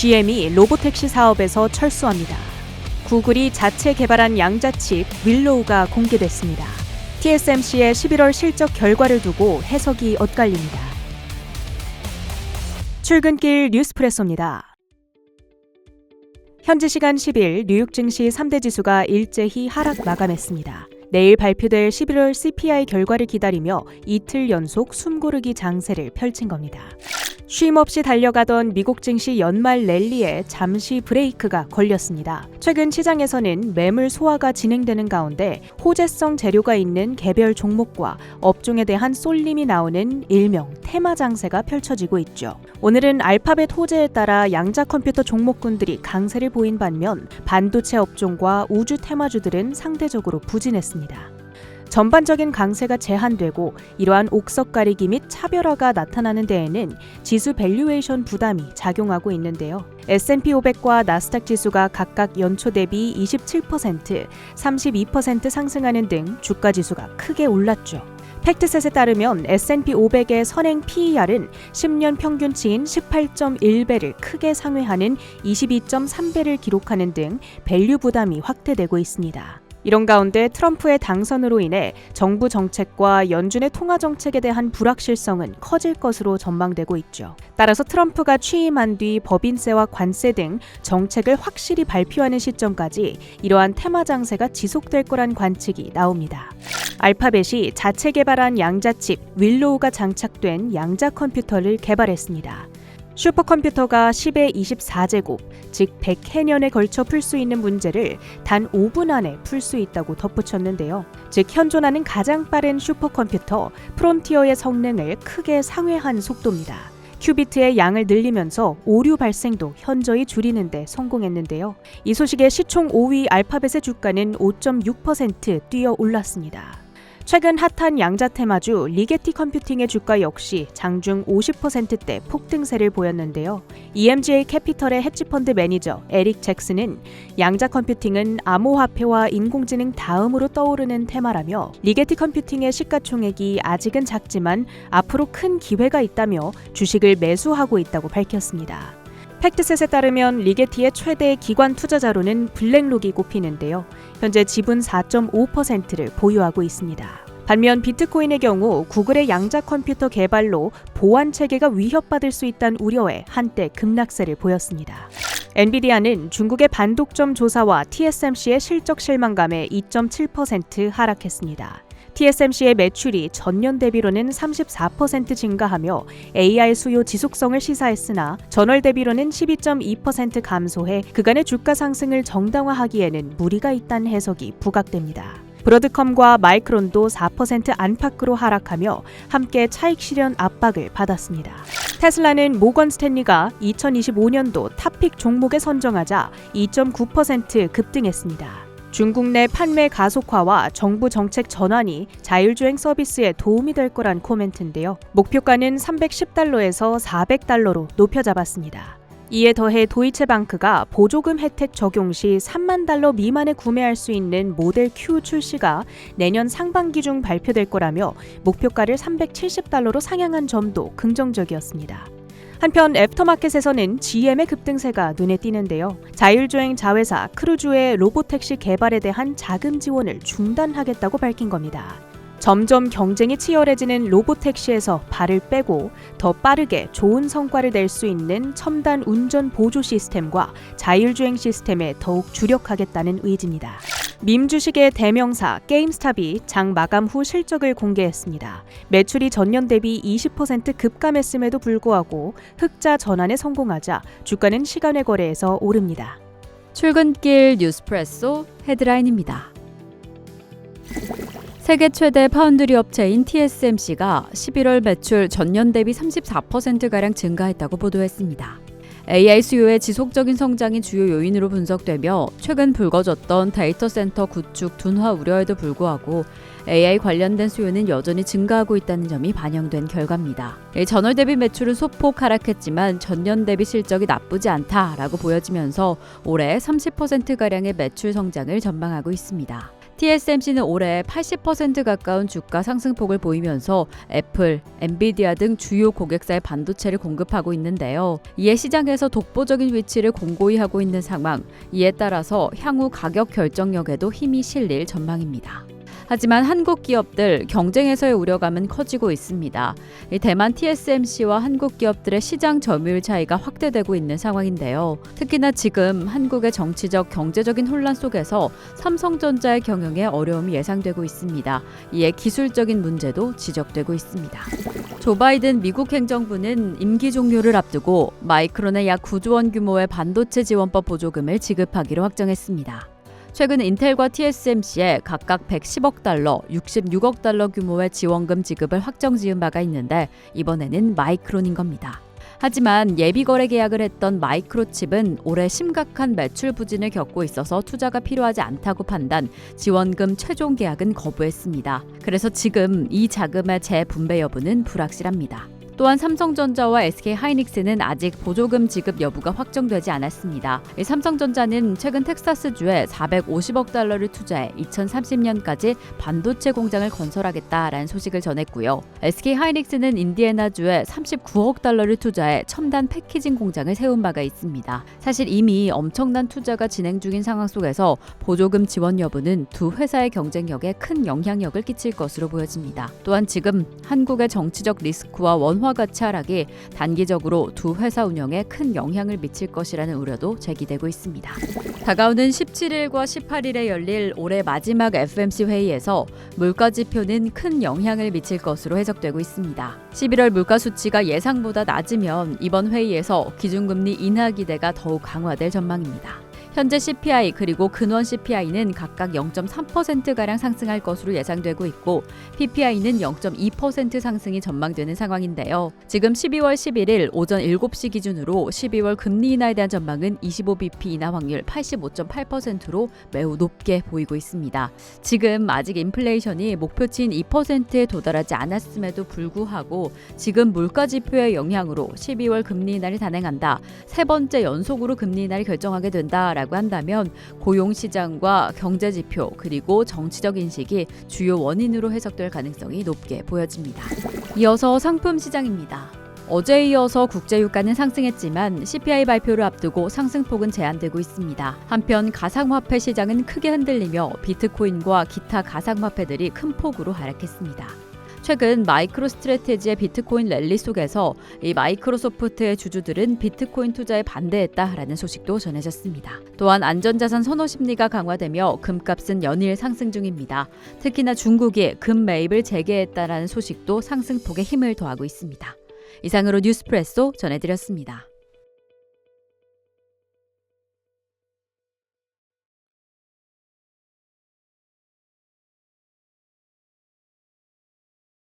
GM이 로보택시 사업에서 철수합니다. 구글이 자체 개발한 양자칩 윌로우가 공개됐습니다. TSMC의 11월 실적 결과를 두고 해석이 엇갈립니다. 출근길 뉴스프레소입니다. 현지 시간 10일 뉴욕 증시 3대 지수가 일제히 하락 마감했습니다. 내일 발표될 11월 CPI 결과를 기다리며 이틀 연속 숨고르기 장세를 펼친 겁니다. 쉼없이 달려가던 미국 증시 연말 랠리에 잠시 브레이크가 걸렸습니다. 최근 시장에서는 매물 소화가 진행되는 가운데 호재성 재료가 있는 개별 종목과 업종에 대한 쏠림이 나오는 일명 테마 장세가 펼쳐지고 있죠. 오늘은 알파벳 호재에 따라 양자 컴퓨터 종목군들이 강세를 보인 반면 반도체 업종과 우주 테마주들은 상대적으로 부진했습니다. 전반적인 강세가 제한되고 이러한 옥석 가리기 및 차별화가 나타나는 데에는 지수 밸류에이션 부담이 작용하고 있는데요. S&P 500과 나스닥 지수가 각각 연초 대비 27%, 32% 상승하는 등 주가 지수가 크게 올랐죠. 팩트셋에 따르면 S&P 500의 선행 PER은 10년 평균치인 18.1배를 크게 상회하는 22.3배를 기록하는 등 밸류 부담이 확대되고 있습니다. 이런 가운데 트럼프의 당선으로 인해 정부 정책과 연준의 통화 정책에 대한 불확실성은 커질 것으로 전망되고 있죠. 따라서 트럼프가 취임한 뒤 법인세와 관세 등 정책을 확실히 발표하는 시점까지 이러한 테마 장세가 지속될 거란 관측이 나옵니다. 알파벳이 자체 개발한 양자칩 윌로우가 장착된 양자 컴퓨터를 개발했습니다. 슈퍼컴퓨터가 10의 24제곱, 즉 100해년에 걸쳐 풀 수 있는 문제를 단 5분 안에 풀 수 있다고 덧붙였는데요. 즉 현존하는 가장 빠른 슈퍼컴퓨터 프론티어의 성능을 크게 상회한 속도입니다. 큐비트의 양을 늘리면서 오류 발생도 현저히 줄이는 데 성공했는데요. 이 소식에 시총 5위 알파벳의 주가는 5.6% 뛰어 올랐습니다. 최근 핫한 양자 테마주 리게티 컴퓨팅의 주가 역시 장중 50%대 폭등세를 보였는데요. EMGA 캐피털의 헤지펀드 매니저 에릭 잭슨은 양자 컴퓨팅은 암호화폐와 인공지능 다음으로 떠오르는 테마라며 리게티 컴퓨팅의 시가총액이 아직은 작지만 앞으로 큰 기회가 있다며 주식을 매수하고 있다고 밝혔습니다. 팩트셋에 따르면 리게티의 최대 기관 투자자로는 블랙록이 꼽히는데요. 현재 지분 4.5%를 보유하고 있습니다. 반면 비트코인의 경우 구글의 양자 컴퓨터 개발로 보안 체계가 위협받을 수 있다는 우려에 한때 급락세를 보였습니다. 엔비디아는 중국의 반독점 조사와 TSMC의 실적 실망감에 2.7% 하락했습니다. TSMC의 매출이 전년 대비로는 34% 증가하며 AI 수요 지속성을 시사했으나 전월 대비로는 12.2% 감소해 그간의 주가 상승을 정당화하기에는 무리가 있다는 해석이 부각됩니다. 브로드컴과 마이크론도 4% 안팎으로 하락하며 함께 차익 실현 압박을 받았습니다. 테슬라는 모건 스탠리가 2025년도 탑픽 종목에 선정하자 2.9% 급등했습니다. 중국 내 판매 가속화와 정부 정책 전환이 자율주행 서비스에 도움이 될 거란 코멘트인데요. 목표가는 310달러에서 400달러로 높여 잡았습니다. 이에 더해 도이체방크가 보조금 혜택 적용 시 3만 달러 미만에 구매할 수 있는 모델 Q 출시가 내년 상반기 중 발표될 거라며 목표가를 370달러로 상향한 점도 긍정적이었습니다. 한편 애프터마켓에서는 GM의 급등세가 눈에 띄는데요. 자율주행 자회사 크루즈의 로보택시 개발에 대한 자금 지원을 중단하겠다고 밝힌 겁니다. 점점 경쟁이 치열해지는 로보택시에서 발을 빼고 더 빠르게 좋은 성과를 낼 수 있는 첨단 운전 보조 시스템과 자율주행 시스템에 더욱 주력하겠다는 의지입니다. 밈 주식의 대명사 게임스탑이 장 마감 후 실적을 공개했습니다. 매출이 전년 대비 20% 급감했음에도 불구하고 흑자 전환에 성공하자 주가는 시간외 거래에서 오릅니다. 출근길 뉴스프레소 헤드라인입니다. 세계 최대 파운드리 업체인 TSMC가 11월 매출 전년 대비 34%가량 증가했다고 보도했습니다. AI 수요의 지속적인 성장이 주요 요인으로 분석되며 최근 불거졌던 데이터 센터 구축 둔화 우려에도 불구하고 AI 관련된 수요는 여전히 증가하고 있다는 점이 반영된 결과입니다. 전월 대비 매출은 소폭 하락했지만 전년 대비 실적이 나쁘지 않다라고 보여지면서 올해 30%가량의 매출 성장을 전망하고 있습니다. TSMC는 올해 80% 가까운 주가 상승폭을 보이면서 애플, 엔비디아 등 주요 고객사의 반도체를 공급하고 있는데요. 이에 시장에서 독보적인 위치를 공고히 하고 있는 상황, 이에 따라서 향후 가격 결정력에도 힘이 실릴 전망입니다. 하지만 한국 기업들 경쟁에서의 우려감은 커지고 있습니다. 대만 TSMC와 한국 기업들의 시장 점유율 차이가 확대되고 있는 상황인데요. 특히나 지금 한국의 정치적, 경제적인 혼란 속에서 삼성전자의 경영에 어려움이 예상되고 있습니다. 이에 기술적인 문제도 지적되고 있습니다. 조 바이든 미국 행정부는 임기 종료를 앞두고 마이크론의 약 9조 원 규모의 반도체 지원법 보조금을 지급하기로 확정했습니다. 최근 인텔과 TSMC에 각각 110억 달러, 66억 달러 규모의 지원금 지급을 확정 지은 바가 있는데 이번에는 마이크론인 겁니다. 하지만 예비 거래 계약을 했던 마이크로칩은 올해 심각한 매출 부진을 겪고 있어서 투자가 필요하지 않다고 판단, 지원금 최종 계약은 거부했습니다. 그래서 지금 이 자금의 재분배 여부는 불확실합니다. 또한 삼성전자와 SK하이닉스는 아직 보조금 지급 여부가 확정되지 않았습니다. 삼성전자는 최근 텍사스주에 450억 달러를 투자해 2030년까지 반도체 공장을 건설하겠다라는 소식을 전했고요. SK하이닉스는 인디애나주에 39억 달러를 투자해 첨단 패키징 공장을 세운 바가 있습니다. 사실 이미 엄청난 투자가 진행 중인 상황 속에서 보조금 지원 여부는 두 회사의 경쟁력에 큰 영향력을 끼칠 것으로 보여집니다. 또한 지금 한국의 정치적 리스크와 원화 가치 하락이 단기적으로 두 회사 운영에 큰 영향을 미칠 것이라는 우려도 제기되고 있습니다. 다가오는 17일과 18일에 열릴 올해 마지막 FOMC 회의에서 물가 지표는 큰 영향을 미칠 것으로 해석되고 있습니다. 11월 물가 수치가 예상보다 낮으면 이번 회의에서 기준금리 인하 기대가 더욱 강화될 전망입니다. 현재 CPI 그리고 근원 CPI는 각각 0.3%가량 상승할 것으로 예상되고 있고 PPI는 0.2% 상승이 전망되는 상황인데요. 지금 12월 11일 오전 7시 기준으로 12월 금리 인하에 대한 전망은 25bp 인하 확률 85.8%로 매우 높게 보이고 있습니다. 지금 아직 인플레이션이 목표치인 2%에 도달하지 않았음에도 불구하고 지금 물가 지표의 영향으로 12월 금리 인하를 단행한다. 세 번째 연속으로 금리 인하를 결정하게 된다라고 한다면 고용시장과 경제지표 그리고 정치적 인식이 주요 원인으로 해석될 가능성이 높게 보여집니다. 이어서 상품 시장입니다. 어제에 이어서 국제유가는 상승했지만 CPI 발표를 앞두고 상승폭은 제한되고 있습니다. 한편 가상화폐 시장은 크게 흔들리며 비트코인과 기타 가상화폐들이 큰 폭으로 하락했습니다. 최근 마이크로스트래테지의 비트코인 랠리 속에서 이 마이크로소프트의 주주들은 비트코인 투자에 반대했다라는 소식도 전해졌습니다. 또한 안전자산 선호 심리가 강화되며 금값은 연일 상승 중입니다. 특히나 중국이 금 매입을 재개했다라는 소식도 상승폭에 힘을 더하고 있습니다. 이상으로 뉴스프레소 전해드렸습니다.